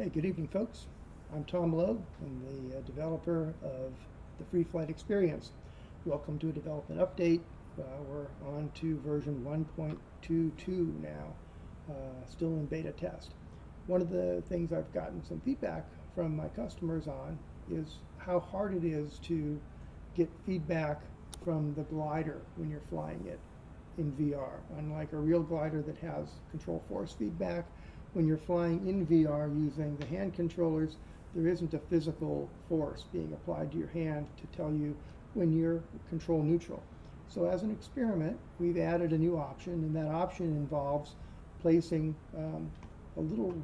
Hey, good evening, folks. I'm Tom Loeb. I'm the developer of the Freeflight Experience. Welcome to a development update. We're on to version 1.22 now, still in beta test. One of the things I've gotten some feedback from my customers on is how hard it is to get feedback from the glider when you're flying it in VR. Unlike a real glider that has control force feedback, when you're flying in VR using the hand controllers, there isn't a physical force being applied to your hand to tell you when you're control neutral. So as an experiment, we've added a new option, and that option involves placing a little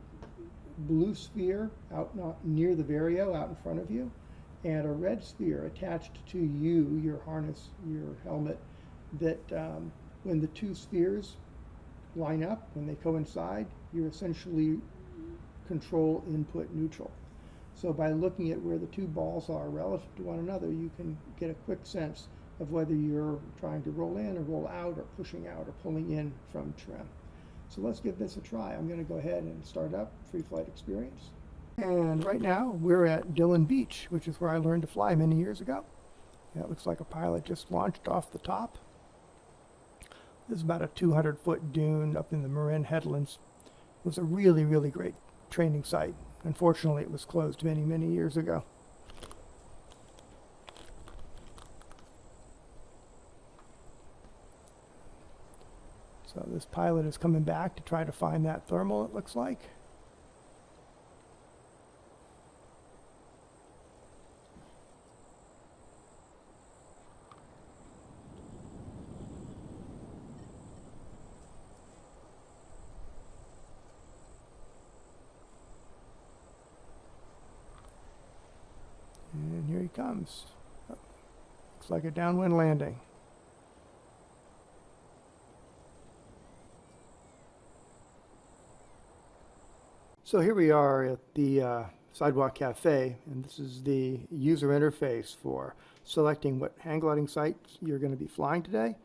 blue sphere out near the Vario, out in front of you, and a red sphere attached to you, your harness, your helmet, that when the two spheres line up, when they coincide, you're essentially control input neutral. So by looking at where the two balls are relative to one another, you can get a quick sense of whether you're trying to roll in or roll out, or pushing out or pulling in from trim. So let's give this a try. I'm going to go ahead and start up Freeflight Experience. And right now we're at Dillon Beach, which is where I learned to fly many years ago. It looks like a pilot just launched off the top. This is about a 200-foot dune up in the Marin Headlands. It was a really, really great training site. Unfortunately, it was closed many, many years ago. So this pilot is coming back to try to find that thermal, it looks like. And here he comes. Looks like a downwind landing. So here we are at the Sidewalk Cafe, and this is the user interface for selecting what hang gliding site you're going to be flying today,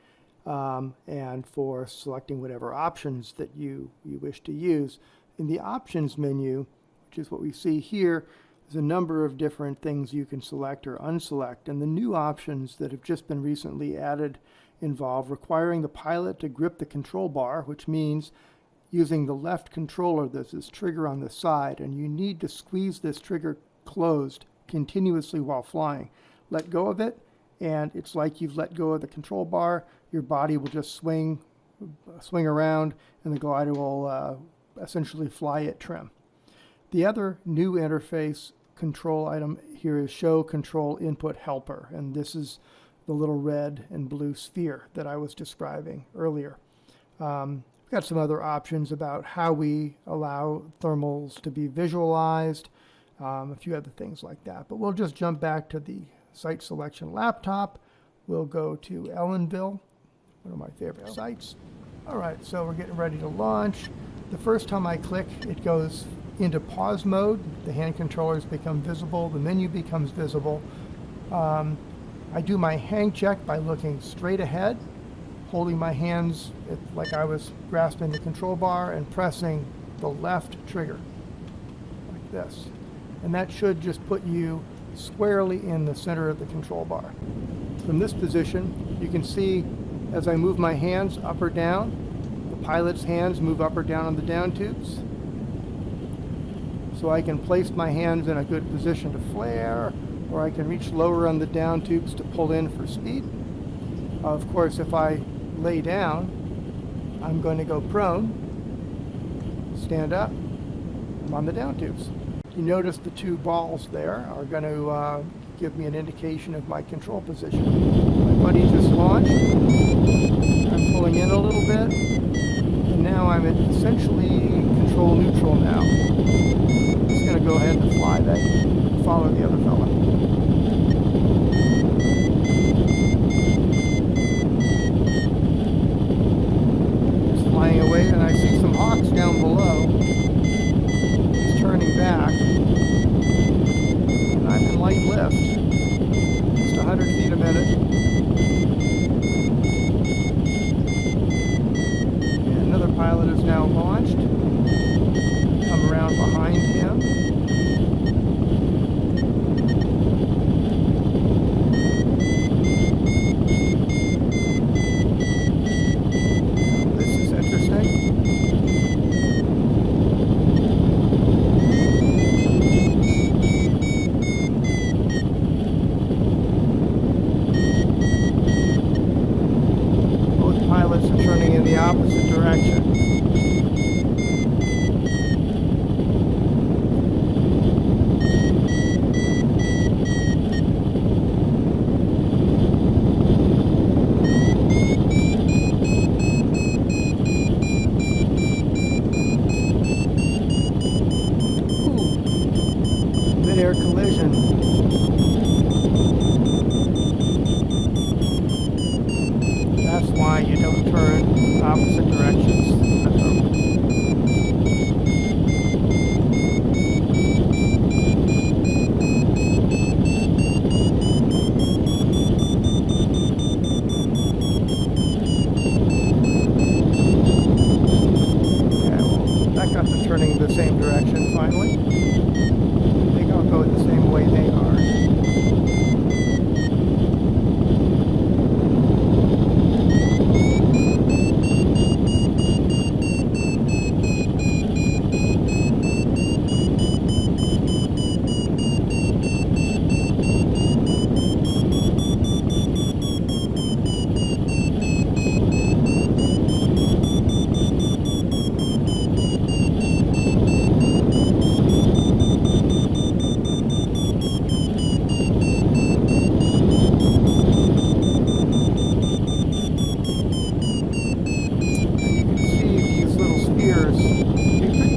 and for selecting whatever options that you wish to use. In the options menu, which is what we see here, there's a number of different things you can select or unselect, and the new options that have just been recently added involve requiring the pilot to grip the control bar, which means using the left controller. There's this trigger on the side, and you need to squeeze this trigger closed continuously while flying. Let go of it, and it's like you've let go of the control bar. Your body will just swing around, and the glider will essentially fly at trim. The other new interface control item here is Show Control Input Helper, and this is the little red and blue sphere that I was describing earlier. We've got some other options about how we allow thermals to be visualized, a few other things like that. But we'll just jump back to the site selection laptop. We'll go to Ellenville, one of my favorite sites. All right, so we're getting ready to launch. The first time I click, it goes into pause mode. The hand controllers become visible, the menu becomes visible. I do my hang check by looking straight ahead, holding my hands like I was grasping the control bar, and pressing the left trigger like this. And that should just put you squarely in the center of the control bar. From this position, you can see as I move my hands up or down, the pilot's hands move up or down on the down tubes. So I can place my hands in a good position to flare, or I can reach lower on the down tubes to pull in for speed. Of course, if I lay down, I'm going to go prone, stand up, I'm on the down tubes. You notice the two balls there are going to give me an indication of my control position. My buddy just launched. I'm pulling in a little bit, and now I'm essentially control neutral now. Going to go ahead and fly that, follow the other fella. Just flying away, and I see some hawks down below. He's turning back, and I'm in light lift, just 100 feet a minute. And another pilot is now launched. Come around behind him. direction finally. I think I'll go the same way they are.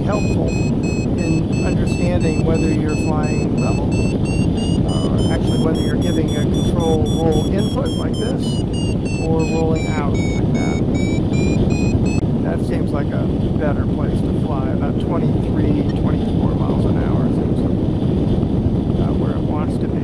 Helpful in understanding whether you're flying level, or actually whether you're giving a control roll input like this, or rolling out like that. That seems like a better place to fly. About 23, 24 miles an hour seems about where it wants to be.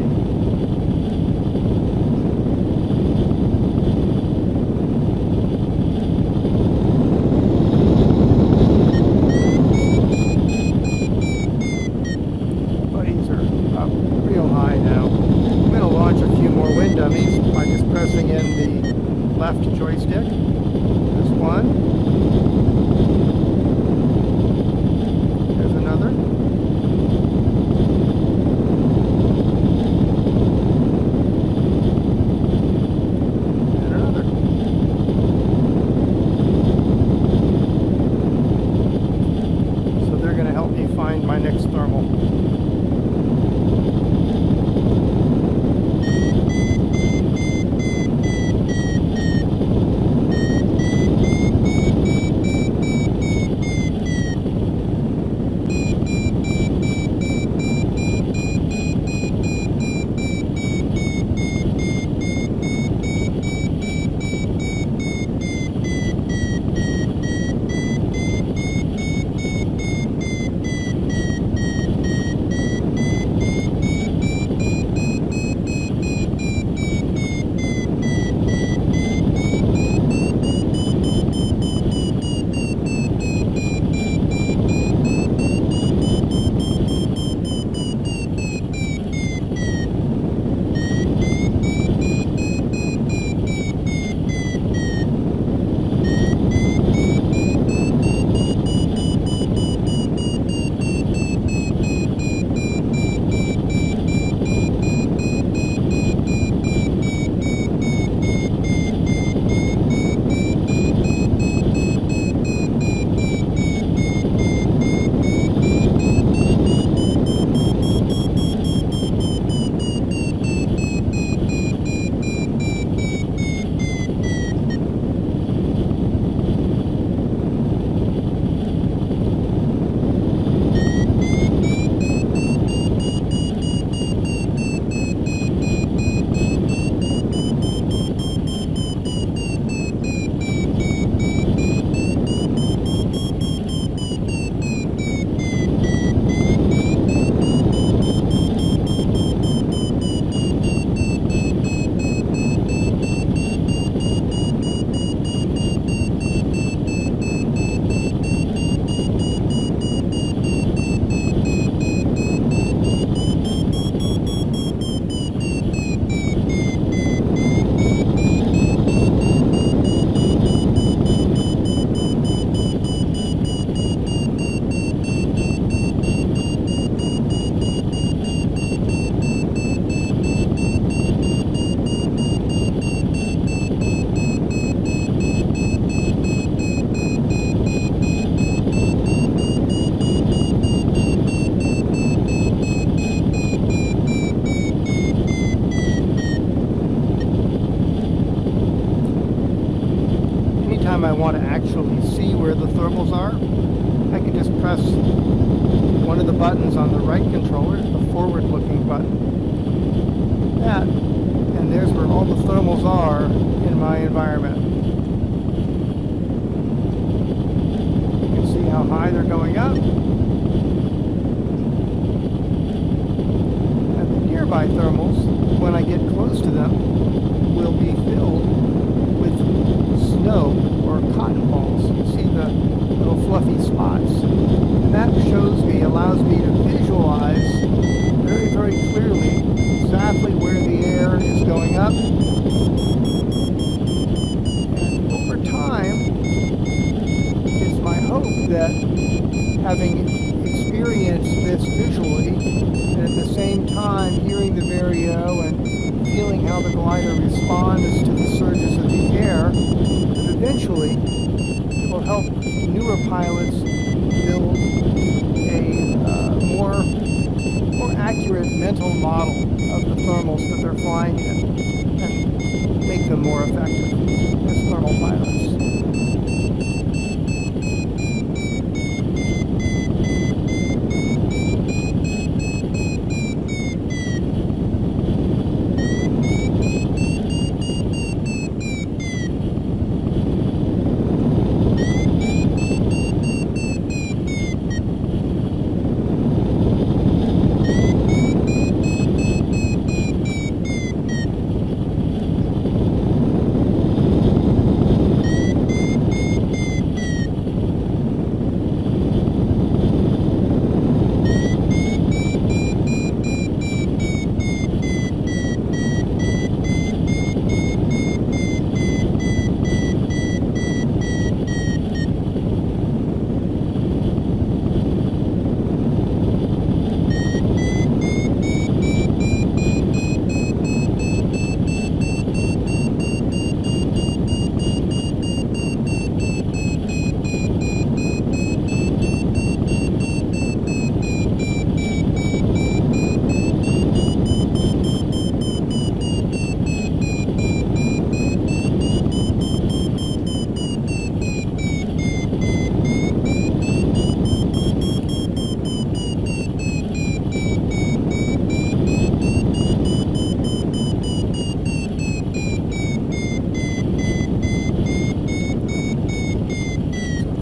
By just pressing in the left joystick. There's one. There's another. And another. So they're going to help me find my next thermal. Anytime I want to actually see where the thermals are, I can just press one of the buttons on the right controller, the forward-looking button. That, and there's where all the thermals are in my environment. You can see how high they're going up. And the nearby thermals, when I get close to them, will be filled with snow or cotton balls. You see the little fluffy spots. And that shows me a same time hearing the Vario and feeling how the glider responds to the surges of the air, that eventually it will help newer pilots build a more accurate mental model of the thermals that they're flying in and make them more effective as thermal pilots.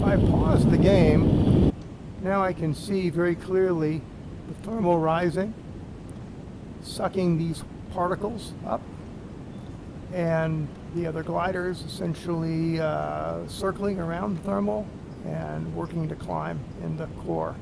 I pause the game, now I can see very clearly the thermal rising, sucking these particles up, and the other gliders essentially circling around the thermal and working to climb in the core.